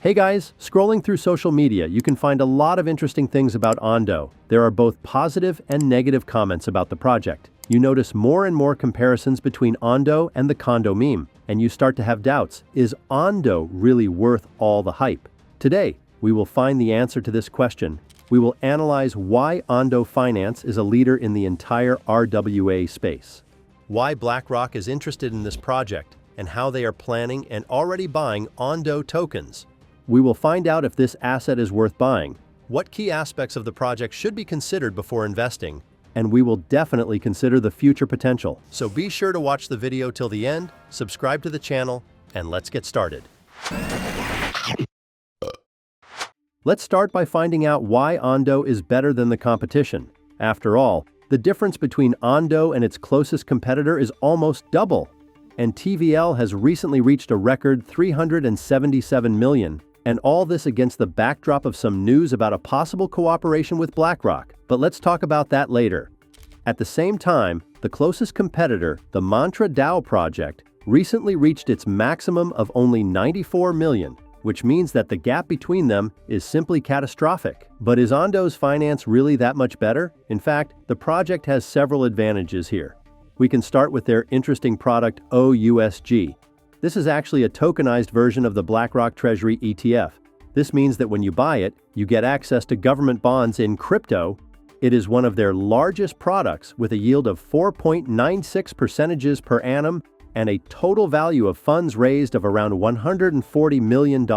Hey guys, scrolling through social media, you can find a lot of interesting things about Ondo. There are both positive and negative comments about the project. You notice more and more comparisons between Ondo and the condo meme, and you start to have doubts. Is Ondo really worth all the hype? Today, we will find the answer to this question. We will analyze why Ondo Finance is a leader in the entire RWA space, why BlackRock is interested in this project, and how they are planning and already buying Ondo tokens. We will find out if this asset is worth buying, what key aspects of the project should be considered before investing, and we will definitely consider the future potential. So be sure to watch the video till the end, subscribe to the channel, and let's get started. Let's start by finding out why Ondo is better than the competition. After all, the difference between Ondo and its closest competitor is almost double, and TVL has recently reached a record 377 million. And all this against the backdrop of some news about a possible cooperation with BlackRock. But let's talk about that later. At the same time, the closest competitor, the Mantra DAO project, recently reached its maximum of only 94 million, which means that the gap between them is simply catastrophic. But is Ondo's finance really that much better? In fact, the project has several advantages here. We can start with their interesting product OUSG. This is actually a tokenized version of the BlackRock Treasury ETF. This means that when you buy it, you get access to government bonds in crypto. It is one of their largest products with a yield of 4.96% per annum and a total value of funds raised of around $140 million.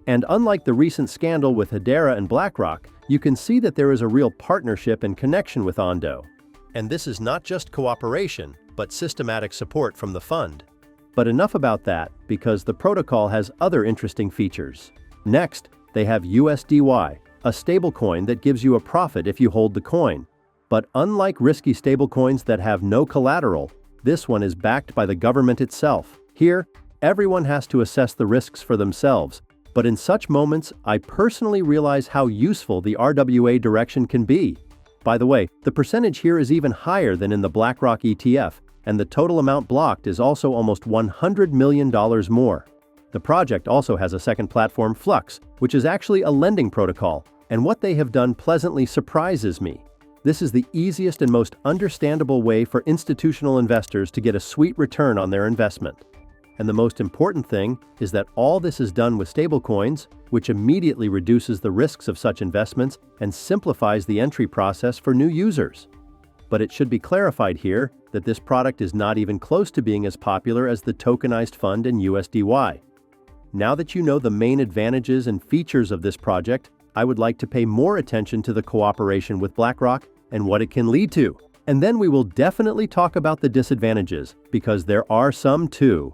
And unlike the recent scandal with Hedera and BlackRock, you can see that there is a real partnership and connection with Ondo. And this is not just cooperation, but systematic support from the fund. But enough about that, because the protocol has other interesting features. Next, they have USDY, a stablecoin that gives you a profit if you hold the coin. But unlike risky stablecoins that have no collateral, this one is backed by the government itself. Here, everyone has to assess the risks for themselves. But in such moments, I personally realize how useful the RWA direction can be. By the way, the percentage here is even higher than in the BlackRock ETF, and the total amount blocked is also almost $100 million more. The project also has a second platform, Flux, which is actually a lending protocol, and what they have done pleasantly surprises me. This is the easiest and most understandable way for institutional investors to get a sweet return on their investment. And the most important thing is that all this is done with stablecoins, which immediately reduces the risks of such investments and simplifies the entry process for new users. But it should be clarified here that this product is not even close to being as popular as the tokenized fund and USDY. Now that you know the main advantages and features of this project, I would like to pay more attention to the cooperation with BlackRock and what it can lead to. And then we will definitely talk about the disadvantages, because there are some too.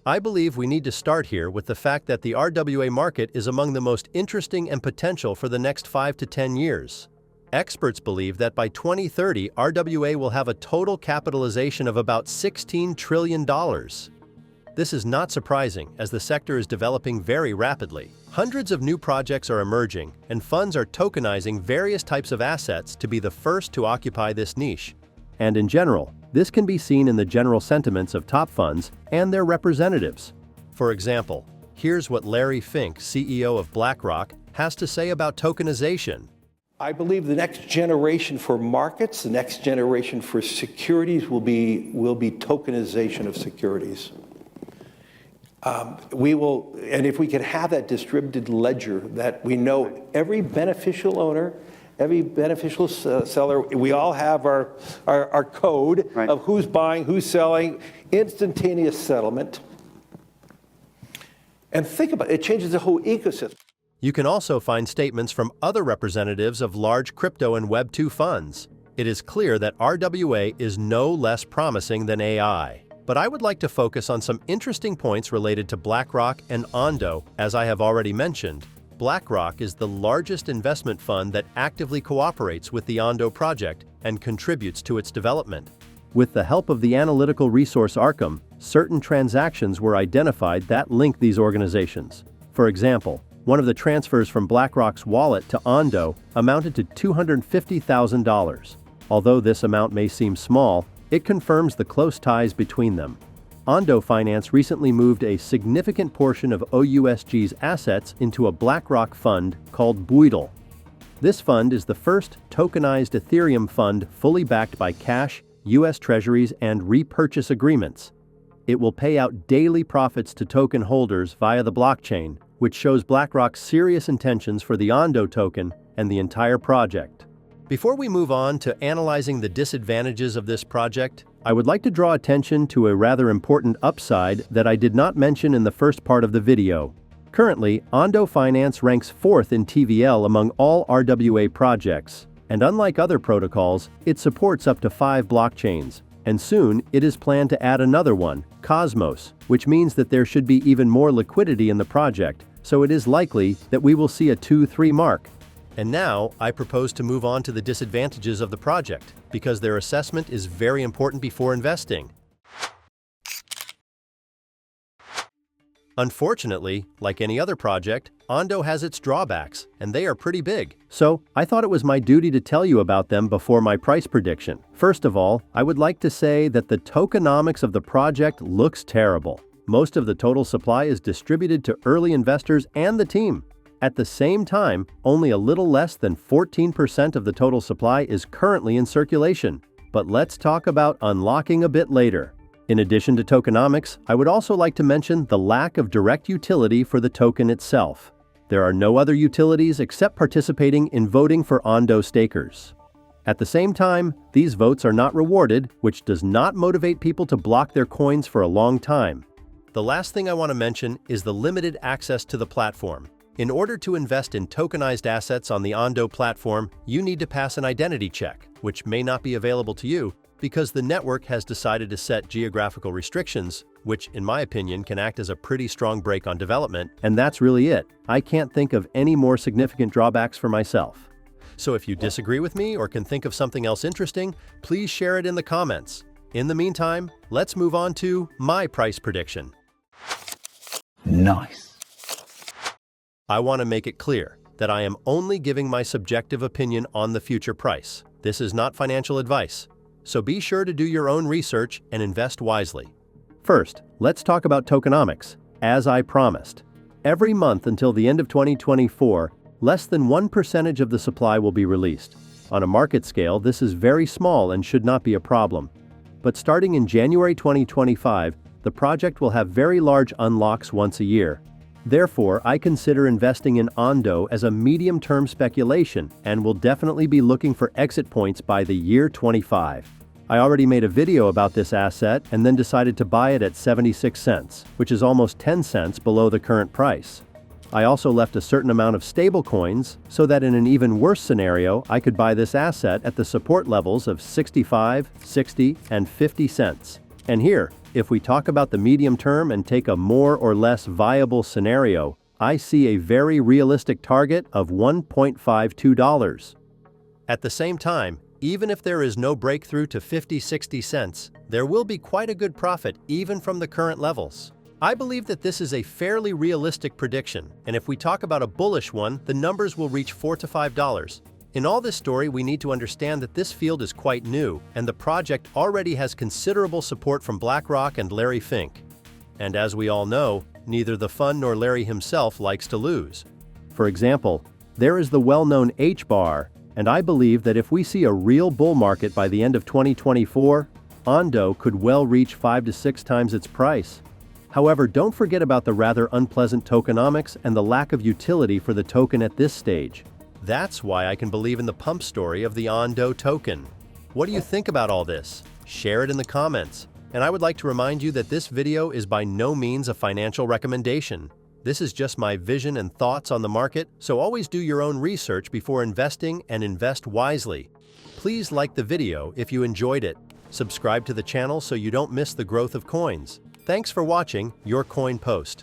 I believe we need to start here with the fact that the RWA market is among the most interesting and potential for the next 5 to 10 years. Experts believe that by 2030, RWA will have a total capitalization of about $16 trillion. This is not surprising, as the sector is developing very rapidly. Hundreds of new projects are emerging, and funds are tokenizing various types of assets to be the first to occupy this niche. And in general, this can be seen in the general sentiments of top funds and their representatives. For example, here's what Larry Fink, CEO of BlackRock, has to say about tokenization. I believe the next generation for markets, the next generation for securities will be tokenization of securities. And if we can have that distributed ledger that we know every beneficial owner, every beneficial seller, we all have our code of who's buying, who's selling, instantaneous settlement. And think about it, it changes the whole ecosystem. You can also find statements from other representatives of large crypto and Web2 funds. It is clear that RWA is no less promising than AI. But I would like to focus on some interesting points related to BlackRock and Ondo. As I have already mentioned, BlackRock is the largest investment fund that actively cooperates with the Ondo project and contributes to its development. With the help of the analytical resource Arkham, certain transactions were identified that link these organizations. For example, one of the transfers from BlackRock's wallet to Ondo amounted to $250,000. Although this amount may seem small, it confirms the close ties between them. Ondo Finance recently moved a significant portion of OUSG's assets into a BlackRock fund called BUIDL. This fund is the first tokenized Ethereum fund fully backed by cash, U.S. Treasuries, and repurchase agreements. It will pay out daily profits to token holders via the blockchain, which shows BlackRock's serious intentions for the Ondo token and the entire project. Before we move on to analyzing the disadvantages of this project, I would like to draw attention to a rather important upside that I did not mention in the first part of the video. Currently, Ondo Finance ranks 4th in TVL among all RWA projects, and unlike other protocols, it supports up to 5 blockchains, and soon it is planned to add another one, Cosmos, which means that there should be even more liquidity in the project, so it is likely that we will see a 2-3 mark. And now, I propose to move on to the disadvantages of the project, because their assessment is very important before investing. Unfortunately, like any other project, Ondo has its drawbacks, and they are pretty big. So, I thought it was my duty to tell you about them before my price prediction. First of all, I would like to say that the tokenomics of the project looks terrible. Most of the total supply is distributed to early investors and the team. At the same time, only a little less than 14% of the total supply is currently in circulation. But let's talk about unlocking a bit later. In addition to tokenomics, I would also like to mention the lack of direct utility for the token itself. There are no other utilities except participating in voting for Ondo stakers. At the same time, these votes are not rewarded, which does not motivate people to block their coins for a long time. The last thing I want to mention is the limited access to the platform. In order to invest in tokenized assets on the Ondo platform, you need to pass an identity check, which may not be available to you because the network has decided to set geographical restrictions, which, in my opinion, can act as a pretty strong brake on development. And that's really it. I can't think of any more significant drawbacks for myself. So if you disagree with me or can think of something else interesting, please share it in the comments. In the meantime, let's move on to my price prediction. Nice. I want to make it clear that I am only giving my subjective opinion on the future price. This is not financial advice, so be sure to do your own research and invest wisely. First, let's talk about tokenomics, as I promised. Every month until the end of 2024, less than 1% of the supply will be released. On a market scale, this is very small and should not be a problem. But starting in January 2025, the project will have very large unlocks once a year. Therefore, I consider investing in Ondo as a medium-term speculation and will definitely be looking for exit points by the year 25. I already made a video about this asset and then decided to buy it at 76 cents, which is almost 10 cents below the current price. I also left a certain amount of stablecoins so that in an even worse scenario, I could buy this asset at the support levels of 65, 60, and 50 cents. And here, if we talk about the medium term and take a more or less viable scenario, I see a very realistic target of $1.52. At the same time, even if there is no breakthrough to 50-60 cents, there will be quite a good profit even from the current levels. I believe that this is a fairly realistic prediction, and if we talk about a bullish one, the numbers will reach $4 to $5. In all this story, we need to understand that this field is quite new, and the project already has considerable support from BlackRock and Larry Fink. And as we all know, neither the fund nor Larry himself likes to lose. For example, there is the well-known H-bar, and I believe that if we see a real bull market by the end of 2024, Ondo could well reach 5 to 6 times its price. However, don't forget about the rather unpleasant tokenomics and the lack of utility for the token at this stage. That's why I can believe in the pump story of the Ondo token. What do you think about all this? Share it in the comments. And I would like to remind you that this video is by no means a financial recommendation. This is just my vision and thoughts on the market, so always do your own research before investing and invest wisely. Please like the video if you enjoyed it. Subscribe to the channel so you don't miss the growth of coins. Thanks for watching Your Coin Post.